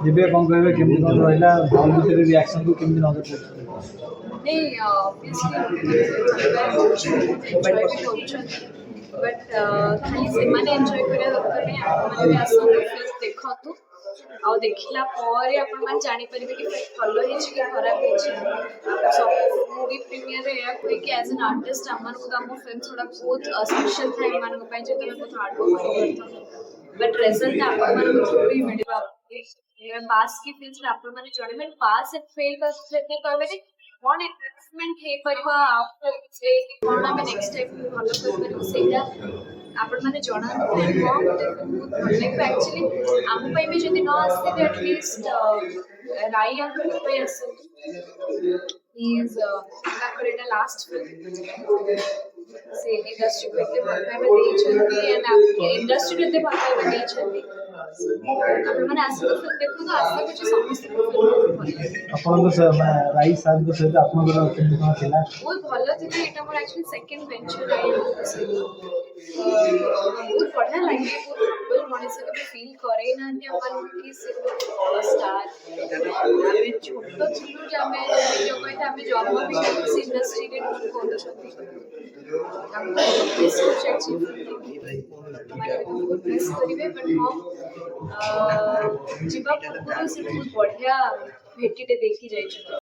ଯିବେ କ'ଣ କହିବେ କେମିତି କ'ଣ ରହିଲା ହଲ୍ ଭିତରେ ରିଆକ୍ସନ୍ କୁ କେମିତି ନଜର ପଡ଼ୁଛି? नहीं ऑब्वियसली एंजॉय भी କରୁଛନ୍ତି बट खाली ସେମାନେ ଏନ୍ଜୟ କରିବା ଦରକାର ନାହିଁ ଆପଣମାନେ ବି ଆସନ୍ତୁ ଫିଲ୍ମ ଦେଖନ୍ତୁ ଆଉ ଦେଖିଲା ପରେ ଆପଣମାନେ ଜାଣିପାରିବେ କି ଫିଲ୍ମ ଭଲ ହେଇଛି କି ଖରାପ ହେଇଛି ସବୁ ମୁଭି ପ୍ରିମିୟରରେ ଏହା କୁହେକି ଆଜ୍ ଏନ୍ ଆର୍ଟିଷ୍ଟ ଆମମାନଙ୍କୁ ତ ଆମ ଫିଲ୍ମ ଗୁଡ଼ା ବହୁତ ସ୍ପେଶାଲ୍ ଥାଏ ଏମାନଙ୍କ ପାଇଁ ଯେହେତୁ ଆମେ ବହୁତ ହାର୍ଡୱାର୍କ କରିଥାଉ ବଟ୍ ରେଜଲ୍ଟ ଆପଣମାନଙ୍କୁ ଥ୍ରୁ ହିଁ ମିଳିବ पास की फिल्म आपण माने जणिबे पास एंड फेल बस लेते कहबे कौन इन्वेस्टमेंट हे परबा आफ्टर से कौन आमे नेक्स्ट टाइम भलो कर परबो सेटा आपण माने जणा हां बहुत भल लाइक एक्चुअली आम पई भी जदी न आसे एट लीस्ट राई अंकल पे आसे इज काकरेटा लास्ट फिल्म से इंडस्ट्री को इतने भल पाइबा देछंती एंड इंडस्ट्री को इतने भल पाइबा देछंती आपण माने आसे तो फिल्म देखो तो आसे कुछ समस्त ଆପଣଙ୍କ ରାଇ ସାର୍ଙ୍କ ସହିତ ଆପଣଙ୍କର କେମିତି କ'ଣ ଥିଲା? ବହୁତ ଭଲ ଥିଲା ଏଇଟା ମୋର ଆକ୍ଚୁଆଲି ସେକେଣ୍ଡ ଭେଞ୍ଚର ରାଇଙ୍କ ସହିତ ବହୁତ ବଢ଼ିଆ ଲାଗେ ବହୁତ ହମ୍ବଲ୍ ମଣିଷ କେବେ ଫିଲ୍ କରେଇ ନାହାନ୍ତି ଆମମାନଙ୍କୁ କି ସେ ଗୋଟେ ବଡ଼ ଷ୍ଟାର୍ ଆମେ ଛୋଟ ଥିଲୁ ଯେ ଆମେ ଯୋଉ କହିତେ ଆମେ ଜନ୍ମ ବି କରିଛୁ ଇଣ୍ଡଷ୍ଟ୍ରିରେ ଲୋକ କରୁଛନ୍ତି ଆମକୁ ବହୁତ ମିସ୍ କରୁଛୁ ଆକ୍ଚୁଆଲି ମାନେ ବହୁତ ମିସ୍ କରିବେ ବଟ୍ ହଁ ଯିବା ପୂର୍ବରୁ ସେ ବହୁତ ବଢ଼ିଆ ଭେଟିଟେ ଦେଇକି ଯାଇଛନ୍ତି